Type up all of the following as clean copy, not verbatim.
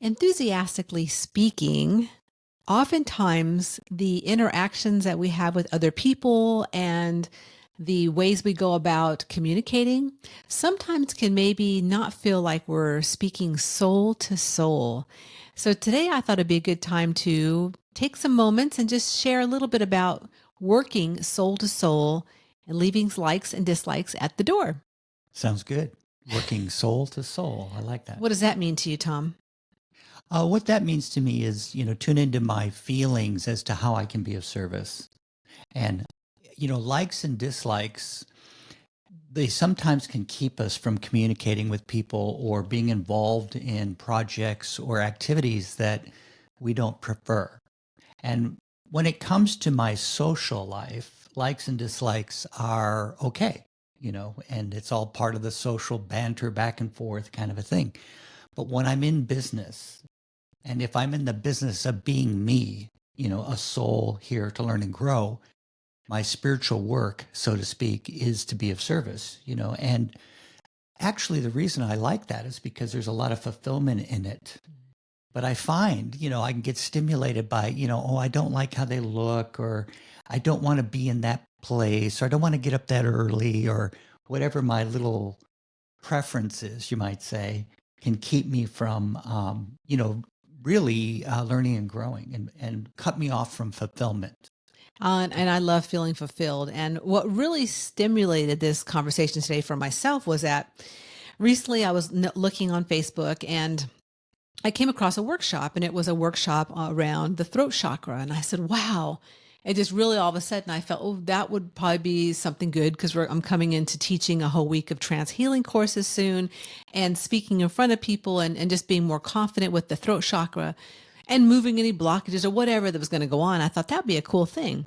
Enthusiastically speaking, oftentimes the interactions that we have with other people and the ways we go about communicating sometimes can maybe not feel like we're speaking soul to soul. So today I thought it'd be a good time to take some moments and just share a little bit about working soul to soul and leaving likes and dislikes at the door. Sounds good. Working soul to soul. I like that. What does that mean to you, Tom? What that means to me is, tune into my feelings as to how I can be of service. And, likes and dislikes, they sometimes can keep us from communicating with people or being involved in projects or activities that we don't prefer. And when it comes to my social life, likes and dislikes are okay, and it's all part of the social banter back and forth kind of a thing. But when I'm in business, and if I'm in the business of being me, a soul here to learn and grow, my spiritual work, so to speak, is to be of service, and actually the reason I like that is because there's a lot of fulfillment in it. But I find, I can get stimulated by, oh, I don't like how they look, or I don't want to be in that place, or I don't want to get up that early, or whatever my little preferences, you might say, can keep me from, really learning and growing and cut me off from fulfillment. And I love feeling fulfilled. And what really stimulated this conversation today for myself was that recently I was looking on Facebook and I came across a workshop, and it was a workshop around the throat chakra. And I said, wow. It just really all of a sudden I felt, oh, that would probably be something good because I'm coming into teaching a whole week of trance healing courses soon and speaking in front of people and just being more confident with the throat chakra and moving any blockages or whatever that was going to go on. I thought that'd be a cool thing.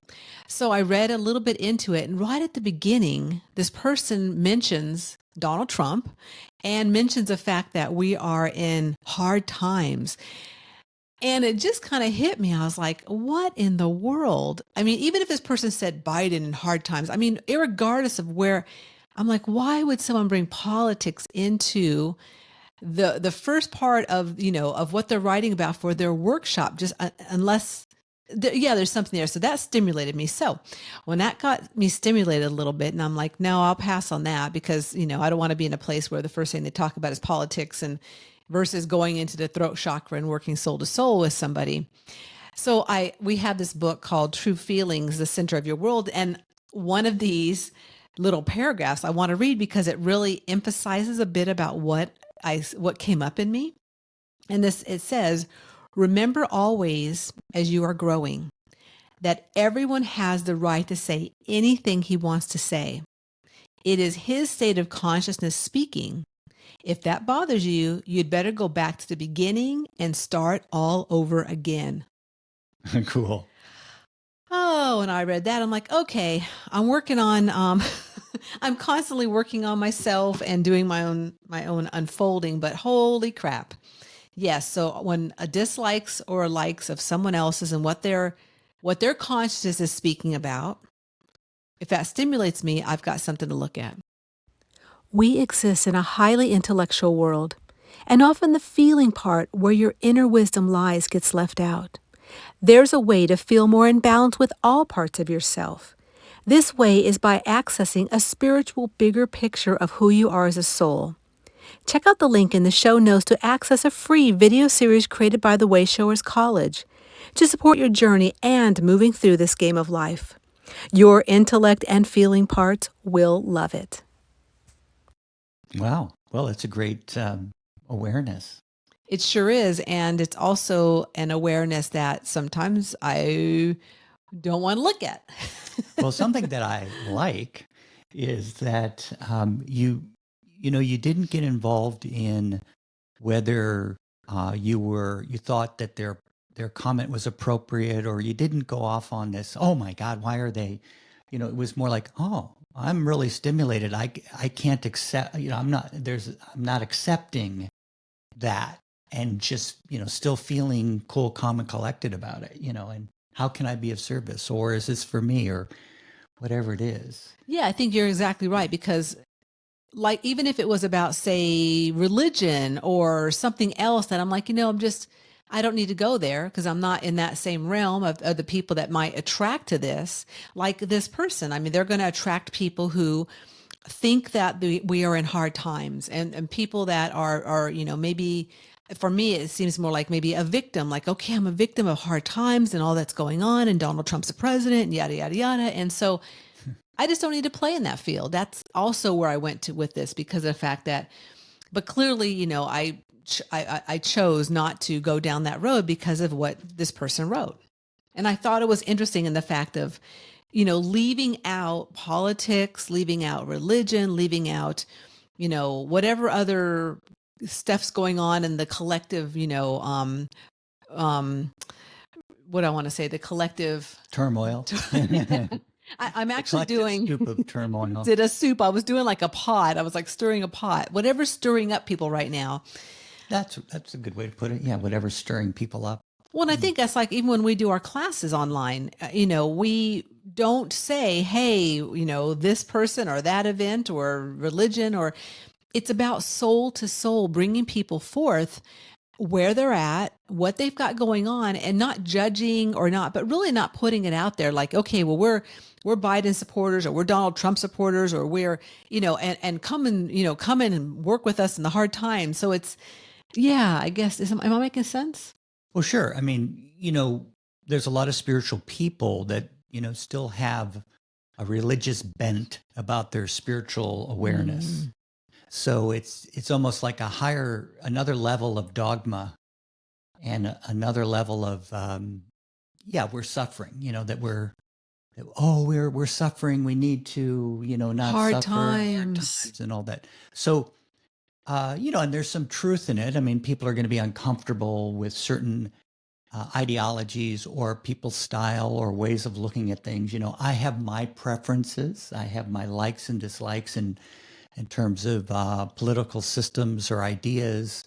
So I read a little bit into it. And right at the beginning, this person mentions Donald Trump and mentions the fact that we are in hard times. And it just kind of hit me. I was like, what in the world? I mean, even if this person said Biden in hard times, I mean, regardless of where, I'm like, why would someone bring politics into the first part of, of what they're writing about for their workshop, just unless there's something there. So that stimulated me. So when that got me stimulated a little bit, and I'm like, no, I'll pass on that because, I don't want to be in a place where the first thing they talk about is politics and versus going into the throat chakra and working soul to soul with somebody. So we have this book called True Feelings, the Center of Your World. And one of these little paragraphs I want to read because it really emphasizes a bit about what came up in me. And it says, remember always as you are growing that everyone has the right to say anything he wants to say. It is his state of consciousness speaking. If that bothers you, you'd better go back to the beginning and start all over again. Cool. Oh, and I read that. I'm like, okay, I'm working on, I'm constantly working on myself and doing my own unfolding, but holy crap. Yes. So when a dislikes or likes of someone else's and what their consciousness is speaking about, if that stimulates me, I've got something to look at. We exist in a highly intellectual world, and often the feeling part where your inner wisdom lies gets left out. There's a way to feel more in balance with all parts of yourself. This way is by accessing a spiritual bigger picture of who you are as a soul. Check out the link in the show notes to access a free video series created by the Wayshowers College to support your journey and moving through this game of life. Your intellect and feeling parts will love it. Wow. Well, it's a great awareness. It sure is. And it's also an awareness that sometimes I don't want to look at. Well, something that I like is that you didn't get involved in whether you thought that their comment was appropriate, or you didn't go off on this, oh my God, why are they, it was more like, oh, I'm really stimulated. I can't accept, I'm not accepting that, and just, still feeling cool, calm, and collected about it, and how can I be of service, or is this for me, or whatever it is. Yeah, I think you're exactly right, because like, even if it was about, say, religion or something else, that I'm like, I don't need to go there because I'm not in that same realm of the people that might attract to this. Like this person, I mean, they're going to attract people who think that we are in hard times, and people that are, maybe for me, it seems more like maybe a victim, like, okay, I'm a victim of hard times and all that's going on, and Donald Trump's the president, and yada, yada, yada. And so I just don't need to play in that field. That's also where I went to with this, because of the fact that, but clearly, I chose not to go down that road because of what this person wrote. And I thought it was interesting in the fact of, leaving out politics, leaving out religion, leaving out, whatever other stuff's going on in the collective, what I want to say, the collective turmoil. I'm actually doing soup of turmoil. Did a soup. I was doing like a pot. I was like stirring a pot. Whatever's stirring up people right now. That's a good way to put it. Yeah, whatever's stirring people up. Well, and I think that's like, even when we do our classes online, we don't say, hey, this person or that event or religion, or it's about soul to soul, bringing people forth where they're at, what they've got going on, and not judging or not, but really not putting it out there like, okay, well, we're Biden supporters, or we're Donald Trump supporters, or we're, and come and, come in and work with us in the hard times. So it's, yeah, I guess, am I making sense? Well, sure. I mean, there's a lot of spiritual people that, still have a religious bent about their spiritual awareness. Mm. So it's almost like another level of dogma, and another level of, we're suffering, that we're suffering. We need to, not hard suffer. Times and all that. So, and there's some truth in it. I mean, people are going to be uncomfortable with certain ideologies or people's style or ways of looking at things. I have my preferences. I have my likes and dislikes in terms of political systems or ideas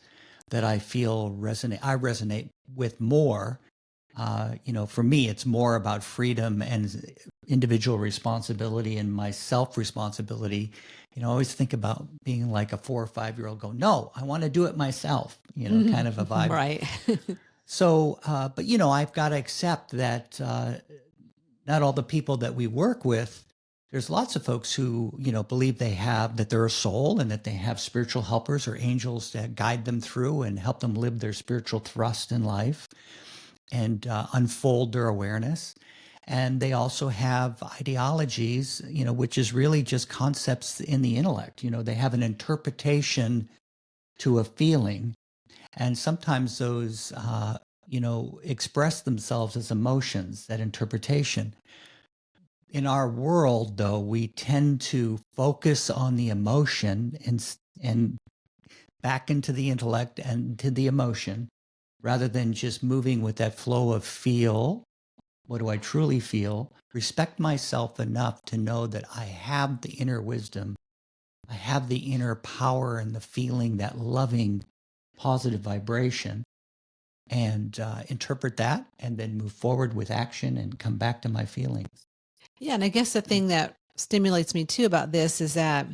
that I feel resonate with more. For me, it's more about freedom and individual responsibility and my self-responsibility. I always think about being like a 4 or 5-year-old going, no, I want to do it myself, kind of a vibe. Right. So, but, I've got to accept that not all the people that we work with, there's lots of folks who, believe that they're a soul and that they have spiritual helpers or angels that guide them through and help them live their spiritual thrust in life and unfold their awareness. And they also have ideologies, which is really just concepts in the intellect. They have an interpretation to a feeling. And sometimes those, express themselves as emotions, that interpretation. In our world, though, we tend to focus on the emotion and back into the intellect and to the emotion, rather than just moving with that flow of feel. What do I truly feel? Respect myself enough to know that I have the inner wisdom. I have the inner power and the feeling, that loving, positive vibration, and interpret that, and then move forward with action and come back to my feelings. Yeah. And I guess the thing that stimulates me too about this is that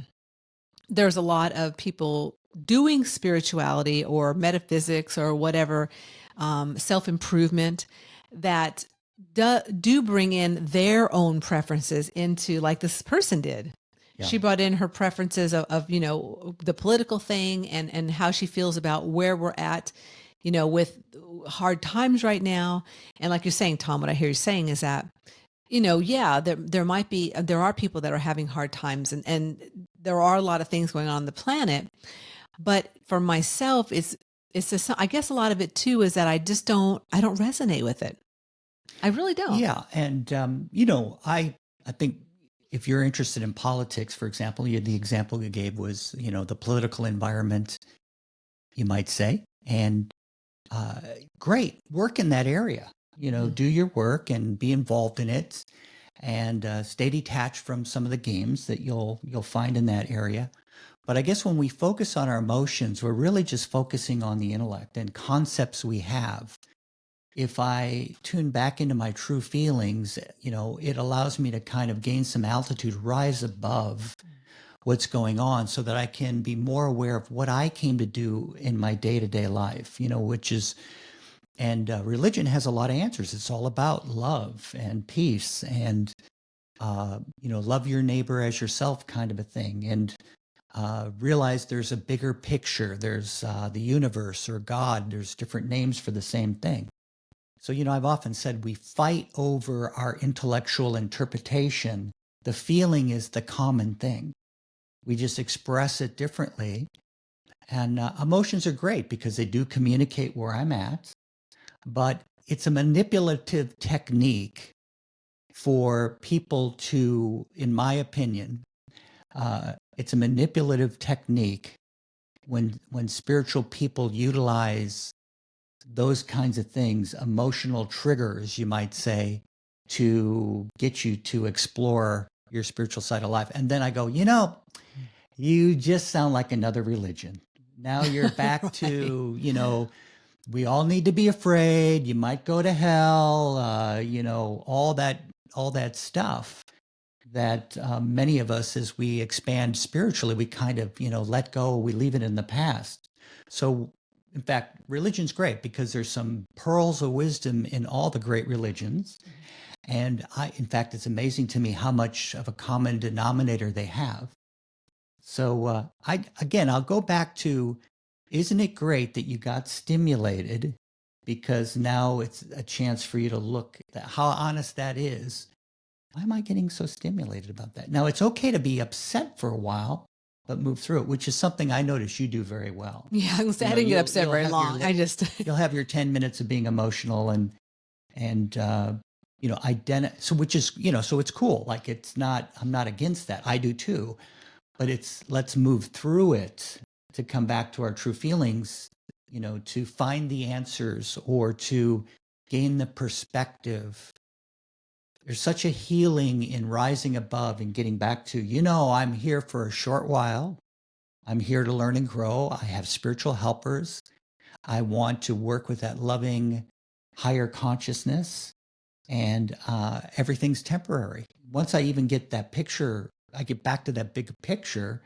there's a lot of people doing spirituality or metaphysics or whatever, self-improvement, that do bring in their own preferences into, like this person did. Yeah. She brought in her preferences of the political thing and how she feels about where we're at, with hard times right now. And like you're saying, Tom, what I hear you saying is that, there are people that are having hard times, and there are a lot of things going on the planet. But for myself, I guess a lot of it too is that I don't resonate with it. I really don't. Yeah. And, I think if you're interested in politics, for example, the example you gave was, the political environment, you might say, and great, work in that area, do your work and be involved in it, and stay detached from some of the games that you'll find in that area. But I guess when we focus on our emotions, we're really just focusing on the intellect and concepts we have. If I tune back into my true feelings, it allows me to kind of gain some altitude, rise above what's going on so that I can be more aware of what I came to do in my day-to-day life, which is, and religion has a lot of answers. It's all about love and peace and, love your neighbor as yourself kind of a thing. And realize there's a bigger picture. There's the universe or God. There's different names for the same thing. So, I've often said we fight over our intellectual interpretation. The feeling is the common thing. We just express it differently. And emotions are great because they do communicate where I'm at. But it's a manipulative technique for people to, in my opinion, it's a manipulative technique when spiritual people utilize those kinds of things, emotional triggers, you might say, to get you to explore your spiritual side of life. And then I go, you just sound like another religion. Now you're back Right. to, we all need to be afraid. You might go to hell, all that stuff that many of us, as we expand spiritually, we kind of, let go, we leave it in the past. So, in fact, religion's great because there's some pearls of wisdom in all the great religions. And in fact, it's amazing to me how much of a common denominator they have. So I'll go back to, isn't it great that you got stimulated? Because now it's a chance for you to look at how honest that is. Why am I getting so stimulated about that? Now, it's okay to be upset for a while, but move through it, which is something I notice you do very well. Yeah, I didn't get upset very long. You'll have your 10 minutes of being emotional and so which is, so it's cool. Like I'm not against that. I do too. But let's move through it to come back to our true feelings, to find the answers or to gain the perspective. There's such a healing in rising above and getting back to, I'm here for a short while. I'm here to learn and grow. I have spiritual helpers. I want to work with that loving higher consciousness, and everything's temporary. Once I even get that picture, I get back to that big picture,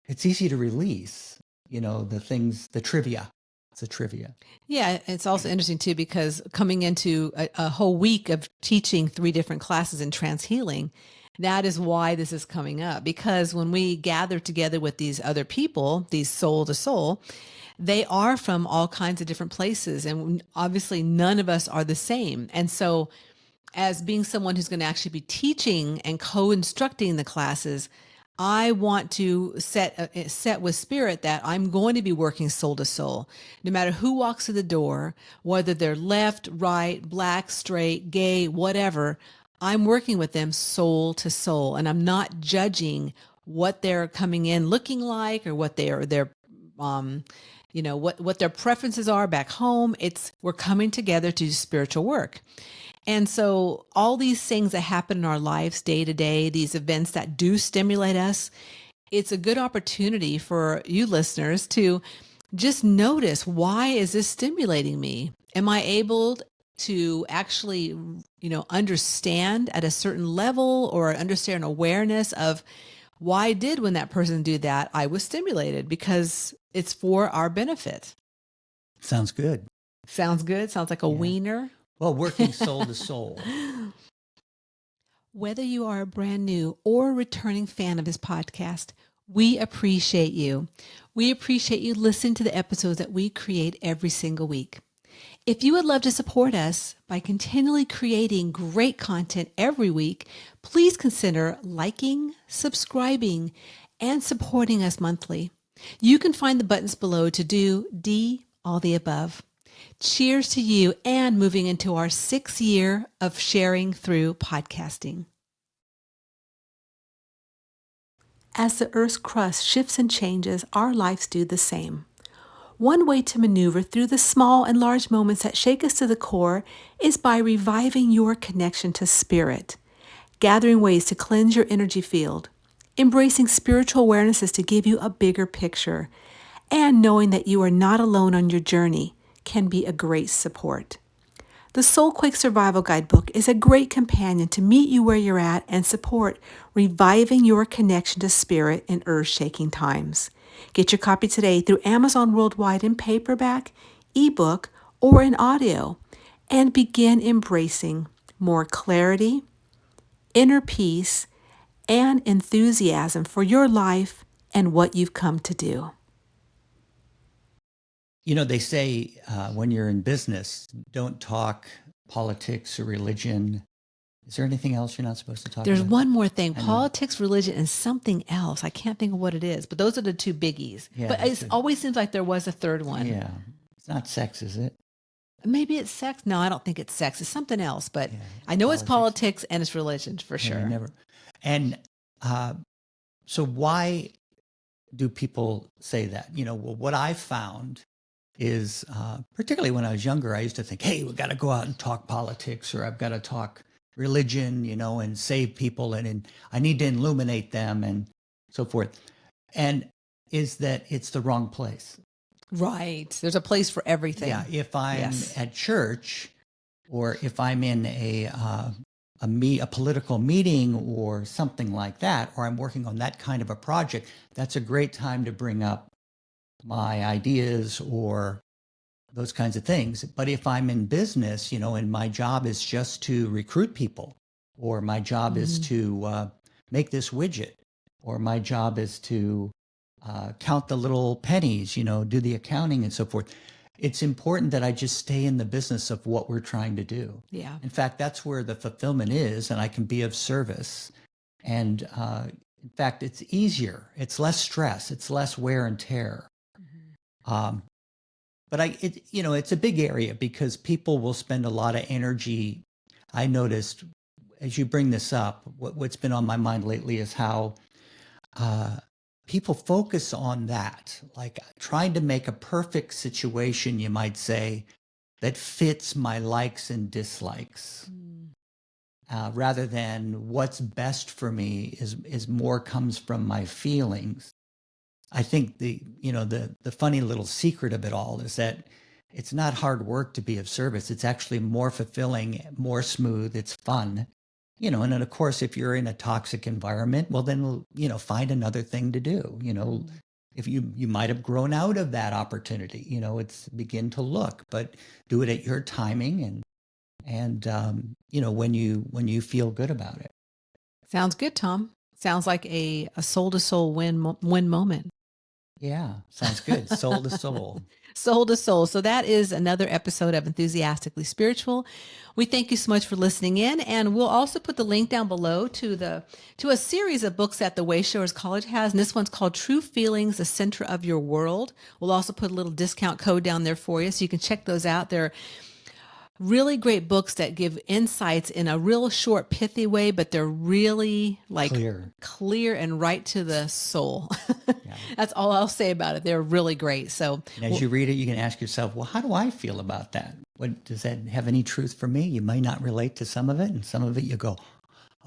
it's easy to release, the things, the trivia. It's a trivia. Yeah, it's also interesting too, because coming into a whole week of teaching 3 different classes in trance healing, that is why this is coming up. Because when we gather together with these other people, these soul to soul, they are from all kinds of different places. And obviously none of us are the same. And so as being someone who's going to actually be teaching and co-instructing the classes, I want to set with spirit that I'm going to be working soul to soul, no matter who walks through the door, whether they're left, right, black, straight, gay, whatever. I'm working with them soul to soul, and I'm not judging what they're coming in looking like or what their what their preferences are back home. We're coming together to do spiritual work. And so all these things that happen in our lives day to day, these events that do stimulate us, it's a good opportunity for you listeners to just notice, why is this stimulating me? Am I able to actually, understand at a certain level or understand awareness of why when that person do that, I was stimulated, because it's for our benefit. Sounds good. Sounds good. Sounds like a wiener. Well, working soul to soul. Whether you are a brand new or returning fan of this podcast, we appreciate you. We appreciate you listening to the episodes that we create every single week. If you would love to support us by continually creating great content every week, please consider liking, subscribing, and supporting us monthly. You can find the buttons below to do all the above. Cheers to you and moving into our 6th year of sharing through podcasting. As the Earth's crust shifts and changes, our lives do the same. One way to maneuver through the small and large moments that shake us to the core is by reviving your connection to spirit, gathering ways to cleanse your energy field, embracing spiritual awarenesses to give you a bigger picture, and knowing that you are not alone on your journey can be a great support. The Soulquake Survival Guidebook is a great companion to meet you where you're at and support reviving your connection to spirit in earth-shaking times. Get your copy today through Amazon Worldwide in paperback, ebook, or in audio, and begin embracing more clarity, inner peace, and enthusiasm for your life and what you've come to do. They say when you're in business, don't talk politics or religion. Is there anything else you're not supposed to talk There's about? one more thing, politics, religion, and something else. I can't think of what it is, but those are the two biggies. Yeah, but it always seems like there was a third one. Yeah. It's not sex, is it? Maybe it's sex. No, I don't think it's sex. It's something else, but I know it's politics and it's religion for sure. Yeah, never. And so why do people say that? Well, what I found is, particularly when I was younger, I used to think, hey, we've got to go out and talk politics, or I've got to talk religion, and save people, and I need to illuminate them and so forth. And is that it's the wrong place. Right. There's a place for everything. Yeah. If I'm at church, or if I'm in a political meeting or something like that, or I'm working on that kind of a project, that's a great time to bring up my ideas or those kinds of things. But if I'm in business, and my job is just to recruit people, or my job is to make this widget, or my job is to count the little pennies, do the accounting and so forth, it's important that I just stay in the business of what we're trying to do. Yeah. In fact, that's where the fulfillment is, and I can be of service. And in fact, it's easier. It's less stress. It's less wear and tear. But it's a big area because people will spend a lot of energy. I noticed as you bring this up, what's been on my mind lately is how people focus on that, like trying to make a perfect situation, you might say, that fits my likes and dislikes, rather than what's best for me is more comes from my feelings. I think the funny little secret of it all is that it's not hard work to be of service. It's actually more fulfilling, more smooth. It's fun, and then of course, if you're in a toxic environment, well, then, find another thing to do. If you might have grown out of that opportunity, it's begin to look, but do it at your timing and when you feel good about it. Sounds good, Tom. Sounds like a soul to soul win moment. Yeah, sounds good. Soul to soul. Soul to soul. So that is another episode of Enthusiastically Spiritual. We thank you so much for listening in, and we'll also put the link down below to a series of books that the Wayshowers College has, and this one's called True Feelings: The Center of Your World. We'll also put a little discount code down there for you, so you can check those out. They're really great books that give insights in a real short, pithy way, but they're really clear and right to the soul. Yeah. That's all I'll say about it. They're really great. So as you read it, you can ask yourself, well, how do I feel about that? Does that have any truth for me? You might not relate to some of it, and some of it you go,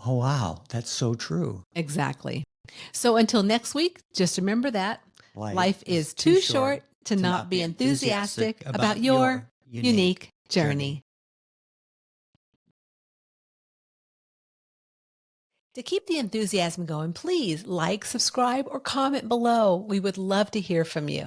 oh, wow, that's so true. Exactly. So until next week, just remember that life is too short to not be enthusiastic about your unique journey. To keep the enthusiasm going, please like, subscribe, or comment below. We would love to hear from you.